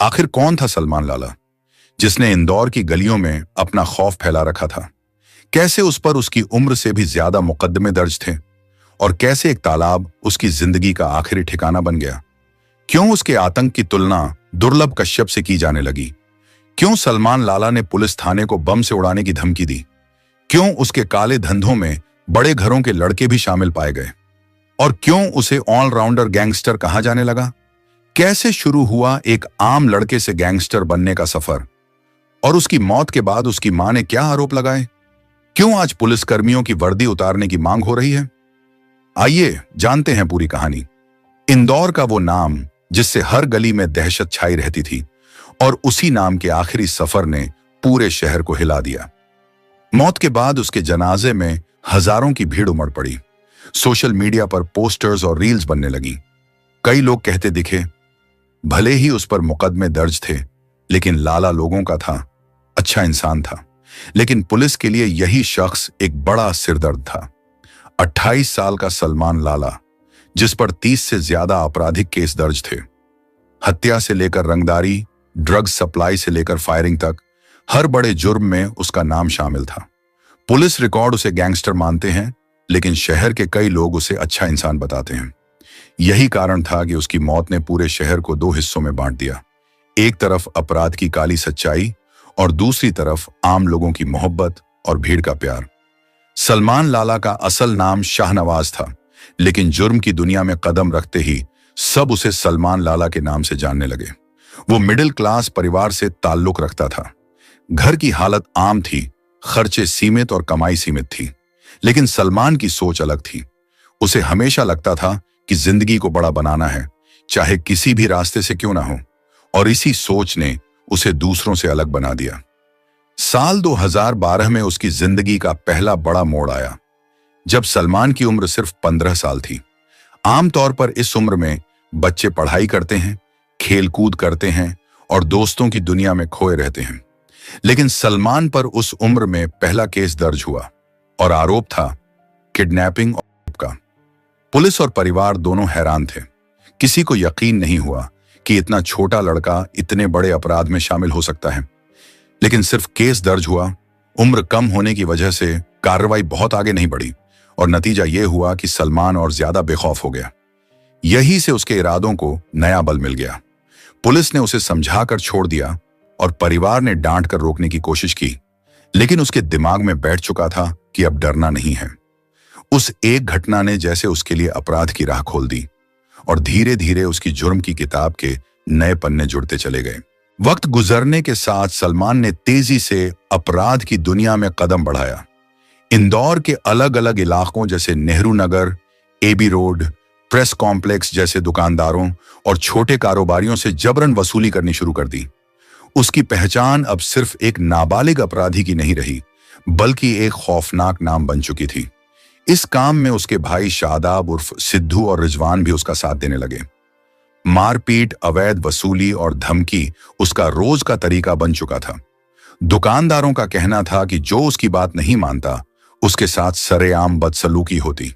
आखिर कौन था सलमान लाला, जिसने इंदौर की गलियों में अपना खौफ फैला रखा था? कैसे उस पर उसकी उम्र से भी ज्यादा मुकदमे दर्ज थे? और कैसे एक तालाब उसकी जिंदगी का आखिरी ठिकाना बन गया? क्यों उसके आतंक की तुलना दुर्लभ कश्यप से की जाने लगी? क्यों सलमान लाला ने पुलिस थाने को बम से उड़ाने की धमकी दी? क्यों उसके काले धंधों में बड़े घरों के लड़के भी शामिल पाए गए? और क्यों उसे ऑलराउंडर गैंगस्टर कहा जाने लगा? कैसे शुरू हुआ एक आम लड़के से गैंगस्टर बनने का सफर? और उसकी मौत के बाद उसकी मां ने क्या आरोप लगाए? क्यों आज पुलिसकर्मियों की वर्दी उतारने की मांग हो रही है? आइए जानते हैं पूरी कहानी। इंदौर का वो नाम जिससे हर गली में दहशत छाई रहती थी, और उसी नाम के आखिरी सफर ने पूरे शहर को हिला दिया। मौत के बाद उसके जनाजे में हजारों की भीड़ उमड़ पड़ी। सोशल मीडिया पर पोस्टर्स और रील्स बनने लगी। कई लोग कहते दिखे, भले ही उस पर मुकदमे दर्ज थे, लेकिन लाला लोगों का था, अच्छा इंसान था। लेकिन पुलिस के लिए यही शख्स एक बड़ा सिरदर्द था। 28 साल का सलमान लाला, जिस पर 30 से ज्यादा आपराधिक केस दर्ज थे। हत्या से लेकर रंगदारी, ड्रग्स सप्लाई से लेकर फायरिंग तक, हर बड़े जुर्म में उसका नाम शामिल था। पुलिस रिकॉर्ड उसे गैंगस्टर मानते हैं, लेकिन शहर के कई लोग उसे अच्छा इंसान बताते हैं। यही कारण था कि उसकी मौत ने पूरे शहर को दो हिस्सों में बांट दिया। एक तरफ अपराध की काली सच्चाई, और दूसरी तरफ आम लोगों की मोहब्बत और भीड़ का प्यार। सलमान लाला का असल नाम शाहनवाज था, लेकिन जुर्म की दुनिया में कदम रखते ही सब उसे सलमान लाला के नाम से जानने लगे। वो मिडिल क्लास परिवार से ताल्लुक रखता था। घर की हालत आम थी, खर्चे सीमित और कमाई सीमित थी। लेकिन सलमान की सोच अलग थी। उसे हमेशा लगता था कि जिंदगी को बड़ा बनाना है, चाहे किसी भी रास्ते से क्यों ना हो। और इसी सोच ने उसे दूसरों से अलग बना दिया। साल 2012 में उसकी जिंदगी का पहला बड़ा मोड़ आया, जब सलमान की उम्र सिर्फ 15 साल थी। आमतौर पर इस उम्र में बच्चे पढ़ाई करते हैं, खेल कूद करते हैं और दोस्तों की दुनिया में खोए रहते हैं। लेकिन सलमान पर उस उम्र में पहला केस दर्ज हुआ, और आरोप था किडनैपिंग और रेप का। पुलिस और परिवार दोनों हैरान थे। किसी को यकीन नहीं हुआ कि इतना छोटा लड़का इतने बड़े अपराध में शामिल हो सकता है। लेकिन सिर्फ केस दर्ज हुआ, उम्र कम होने की वजह से कार्रवाई बहुत आगे नहीं बढ़ी, और नतीजा यह हुआ कि सलमान और ज्यादा बेखौफ हो गया। यही से उसके इरादों को नया बल मिल गया। पुलिस ने उसे समझाकर छोड़ दिया, और परिवार ने डांट कर रोकने की कोशिश की, लेकिन उसके दिमाग में बैठ चुका था कि अब डरना नहीं है। उस एक घटना ने जैसे उसके लिए अपराध की राह खोल दी, और धीरे धीरे उसकी जुर्म की किताब के नए पन्ने जुड़ते चले गए। वक्त गुजरने के साथ सलमान ने तेजी से अपराध की दुनिया में कदम बढ़ाया। इंदौर के अलग अलग इलाकों जैसे Nehru Nagar, AB road, press complex जैसे दुकानदारों और छोटे कारोबारियों से जबरन वसूली करनी शुरू कर दी। उसकी पहचान अब सिर्फ एक नाबालिग अपराधी की नहीं रही, बल्कि एक खौफनाक नाम बन चुकी थी। इस काम में उसके भाई शादाब उर्फ सिद्धू और रिजवान भी उसका साथ देने लगे। मारपीट, अवैध वसूली और धमकी उसका रोज का तरीका बन चुका था। दुकानदारों का कहना था कि जो उसकी बात नहीं मानता, उसके साथ सरेआम बदसलूकी होती।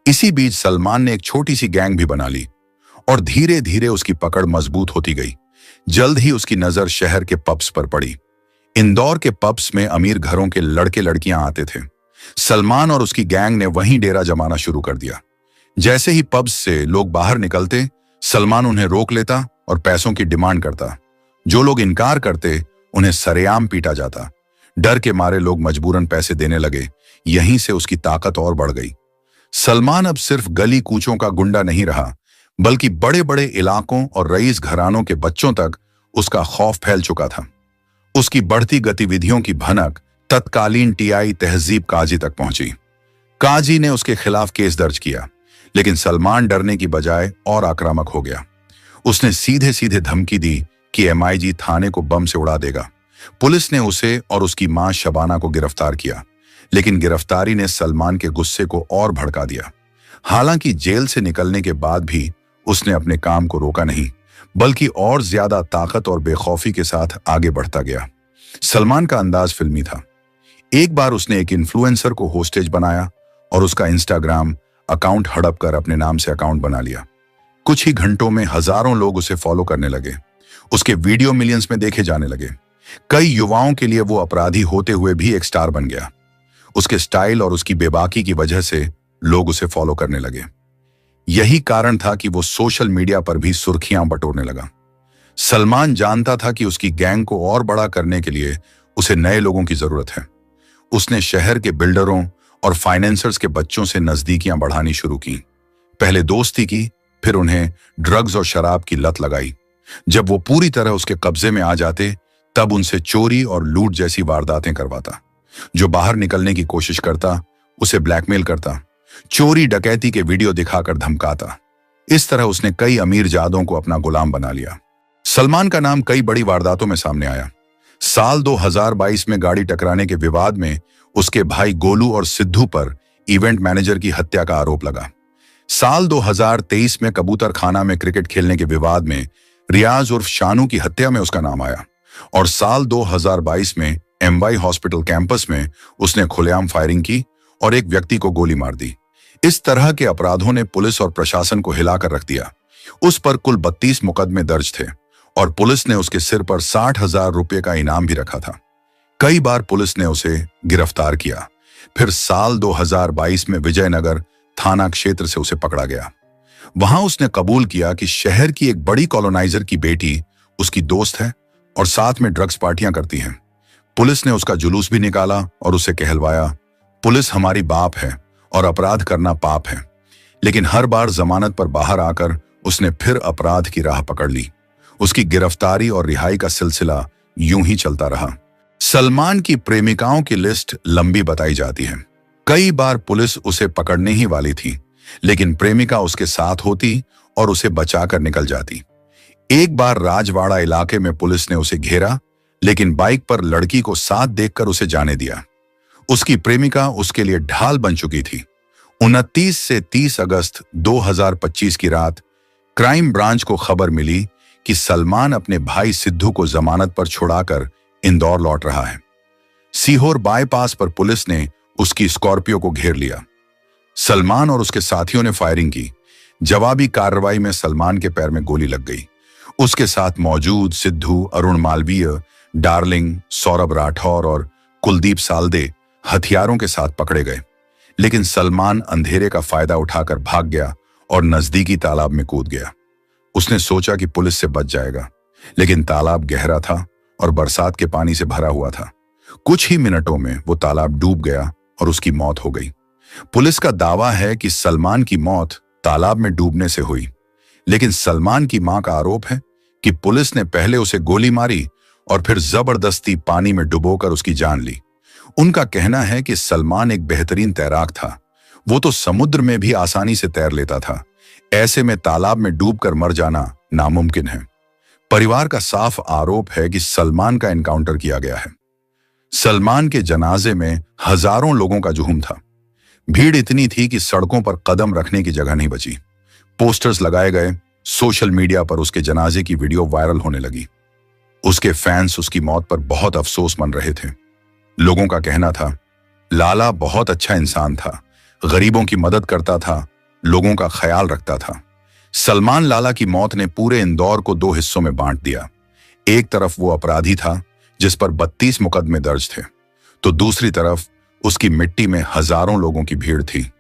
इसी बीच सलमान ने एक छोटी सी गैंग भी बना ली, और धीरे धीरे उसकी पकड़ मजबूत होती गई। जल्द ही उसकी नजर शहर के पब्स पर पड़ी। इंदौर के पब्स में अमीर घरों के लड़के लड़कियां आते थे। सलमान और उसकी गैंग ने वहीं डेरा जमाना शुरू कर दिया। जैसे ही पब्स से लोग बाहर निकलते, सलमान उन्हें रोक लेता और पैसों की डिमांड करता। जो लोग इनकार करते, उन्हें सरेआम पीटा जाता। डर के मारे लोग मजबूरन पैसे देने लगे। यहीं से उसकी ताकत और बढ़ गई। सलमान अब सिर्फ गली कूचों का गुंडा नहीं रहा, बल्कि बड़े बड़े इलाकों और रईस घरानों के बच्चों तक उसका खौफ फैल चुका था। उसकी बढ़ती गतिविधियों की भनक तत्कालीन टीआई तहजीब काजी तक पहुंची। काजी ने उसके खिलाफ केस दर्ज किया, लेकिन सलमान डरने की बजाय और आक्रामक हो गया। उसने सीधे सीधे धमकी दी कि एमआईजी थाने को बम से उड़ा देगा। पुलिस ने उसे और उसकी मां शबाना को गिरफ्तार किया, लेकिन गिरफ्तारी ने सलमान के गुस्से को और भड़का दिया। हालांकि जेल से निकलने के बाद भी उसने अपने काम को रोका नहीं, बल्कि और ज्यादा ताकत और बेखौफी के साथ आगे बढ़ता गया। सलमान का अंदाज फिल्मी था। एक बार उसने एक इन्फ्लुएंसर को होस्टेज बनाया और उसका इंस्टाग्राम अकाउंट हड़प कर अपने नाम से अकाउंट बना लिया। कुछ ही घंटों में हजारों लोग उसे फॉलो करने लगे। उसके वीडियो मिलियंस में देखे जाने लगे। कई युवाओं के लिए वो अपराधी होते हुए भी एक स्टार बन गया। उसके स्टाइल और उसकी बेबाकी की वजह से लोग उसे फॉलो करने लगे। यही कारण था कि वो सोशल मीडिया पर भी सुर्खियां बटोरने लगा। सलमान जानता था कि उसकी गैंग को और बड़ा करने के लिए उसे नए लोगों की जरूरत है। उसने शहर के बिल्डरों और फाइनेंसर्स के बच्चों से नजदीकियां बढ़ानी शुरू की। पहले दोस्ती की, फिर उन्हें ड्रग्स और शराब की लत लगाई। जब वो पूरी तरह उसके कब्जे में आ जाते, तब उनसे चोरी और लूट जैसी वारदातें करवाता। जो बाहर निकलने की कोशिश करता, उसे ब्लैकमेल करता, चोरी डकैती के वीडियो दिखाकर धमकाता। इस तरह उसने कई अमीर जादों को अपना गुलाम बना लिया। सलमान का नाम कई बड़ी वारदातों में सामने आया। साल 2022 में गाड़ी टकराने के विवाद में उसके भाई गोलू और सिद्धू पर इवेंट मैनेजर की हत्या का आरोप लगा। साल 2023 में कबूतर खाना में क्रिकेट खेलने के विवाद में रियाज उर्फ शानू की हत्या में उसका नाम आया। और साल 2022 में एमवाई हॉस्पिटल कैंपस में उसने खुलेआम फायरिंग की और एक व्यक्ति को गोली मार दी। इस तरह के अपराधों ने पुलिस और प्रशासन को हिलाकर रख दिया। उस पर कुल 32 मुकदमे दर्ज थे और पुलिस ने उसके सिर पर 60,000 रुपये का इनाम भी रखा था। कई बार पुलिस ने उसे गिरफ्तार किया, फिर साल 2022 में विजयनगर थाना क्षेत्र से उसे पकड़ा गया। वहां उसने कबूल किया कि शहर की एक बड़ी कॉलोनाइजर की बेटी उसकी दोस्त है और साथ में ड्रग्स पार्टियां करती हैं। पुलिस ने उसका जुलूस भी निकाला और उसे कहलवाया, पुलिस हमारी बाप है और अपराध करना पाप है। लेकिन हर बार जमानत पर बाहर आकर उसने फिर अपराध की राह पकड़ ली। उसकी गिरफ्तारी और रिहाई का सिलसिला यूं ही चलता रहा। सलमान की प्रेमिकाओं की लिस्ट लंबी बताई जाती है। कई बार पुलिस उसे पकड़ने ही वाली थी, लेकिन प्रेमिका उसके साथ होती और उसे बचाकर निकल जाती। एक बार राजवाड़ा इलाके में पुलिस ने उसे घेरा, लेकिन बाइक पर लड़की को साथ देखकर उसे जाने दिया। उसकी प्रेमिका उसके लिए ढाल बन चुकी थी। 29 से 30 अगस्त 2025 की रात क्राइम ब्रांच को खबर मिली कि सलमान अपने भाई सिद्धू को जमानत पर छुड़ाकर इंदौर लौट रहा है। सीहोर बाईपास पर पुलिस ने उसकी स्कॉर्पियो को घेर लिया। सलमान और उसके साथियों ने फायरिंग की। जवाबी कार्रवाई में सलमान के पैर में गोली लग गई। उसके साथ मौजूद सिद्धू, अरुण मालवीय, डार्लिंग, सौरभ राठौर और कुलदीप सालदे हथियारों के साथ पकड़े गए। लेकिन सलमान अंधेरे का फायदा उठाकर भाग गया और नजदीकी तालाब में कूद गया। उसने सोचा कि पुलिस से बच जाएगा, लेकिन तालाब गहरा था और बरसात के पानी से भरा हुआ था। कुछ ही मिनटों में वो तालाब डूब गया और उसकी मौत हो गई। पुलिस का दावा है कि सलमान की मौत तालाब में डूबने से हुई, लेकिन सलमान की मां का आरोप है कि पुलिस ने पहले उसे गोली मारी और फिर जबरदस्ती पानी में डुबोकर उसकी जान ली। उनका कहना है कि सलमान एक बेहतरीन तैराक था। वो तो समुद्र में भी आसानी से तैर लेता था। ऐसे में तालाब में डूबकर मर जाना नामुमकिन है। परिवार का साफ आरोप है कि सलमान का एनकाउंटर किया गया है। सलमान के जनाजे में हजारों लोगों का जुहूम था। भीड़ इतनी थी कि सड़कों पर कदम रखने की जगह नहीं बची। पोस्टर्स लगाए गए। सोशल मीडिया पर उसके जनाजे की वीडियो वायरल होने लगी। उसके फैंस उसकी मौत पर बहुत अफसोस मन रहे थे। लोगों का कहना था, लाला बहुत अच्छा इंसान था, गरीबों की मदद करता था, लोगों का ख्याल रखता था। सलमान लाला की मौत ने पूरे इंदौर को दो हिस्सों में बांट दिया। एक तरफ वो अपराधी था जिस पर 32 मुकदमे दर्ज थे, तो दूसरी तरफ उसकी मिट्टी में हजारों लोगों की भीड़ थी।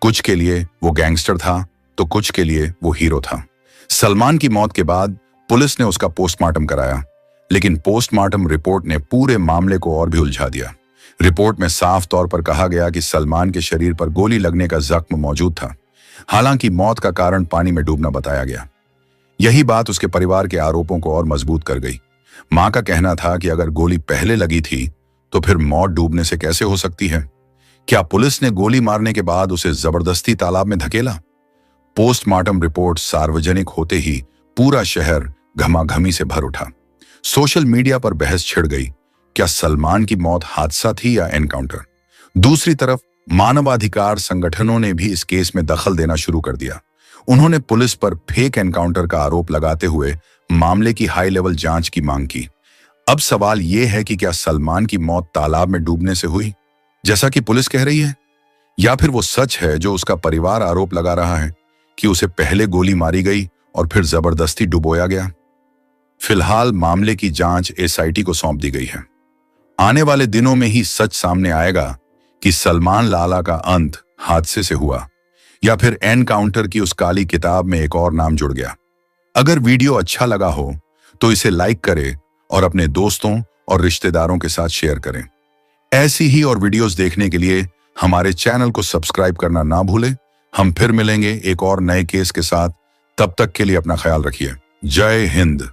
कुछ के लिए वो गैंगस्टर था तो कुछ के लिए वो हीरो था। सलमान की मौत के बाद पुलिस ने उसका पोस्टमार्टम कराया, लेकिन पोस्टमार्टम रिपोर्ट ने पूरे मामले को और भी उलझा दिया। रिपोर्ट में साफ तौर पर कहा गया कि सलमान के शरीर पर गोली लगने का जख्म मौजूद था। हालांकि मौत का कारण पानी में डूबना बताया गया। यही बात उसके परिवार के आरोपों को और मजबूत कर गई। मां का कहना था कि अगर गोली पहले लगी थी तो फिर मौत डूबने से कैसे हो सकती है? क्या पुलिस ने गोली मारने के बाद उसे जबरदस्ती तालाब में धकेला? पोस्टमार्टम रिपोर्ट सार्वजनिक होते ही पूरा शहर घमाघमी से भर उठा। सोशल मीडिया पर बहस छिड़ गई, क्या सलमान की मौत हादसा थी या एनकाउंटर? दूसरी तरफ मानवाधिकार संगठनों ने भी इस केस में दखल देना शुरू कर दिया। उन्होंने पुलिस पर फेक एनकाउंटर का आरोप लगाते हुए मामले की हाई लेवल जांच की मांग की। अब सवाल यह है कि क्या सलमान की मौत तालाब में डूबने से हुई, जैसा कि पुलिस कह रही है, या फिर वो सच है जो उसका परिवार आरोप लगा रहा है कि उसे पहले गोली मारी गई और फिर जबरदस्ती डुबोया गया? फिलहाल मामले की जांच एसआईटी को सौंप दी गई है। आने वाले दिनों में ही सच सामने आएगा कि सलमान लाला का अंत हादसे से हुआ या फिर एनकाउंटर की उस काली किताब में एक और नाम जुड़ गया। अगर वीडियो अच्छा लगा हो तो इसे लाइक करें और अपने दोस्तों और रिश्तेदारों के साथ शेयर करें। ऐसी ही और वीडियोस देखने के लिए हमारे चैनल को सब्सक्राइब करना ना भूलें। हम फिर मिलेंगे एक और नए केस के साथ। तब तक के लिए अपना ख्याल रखिए। जय हिंद।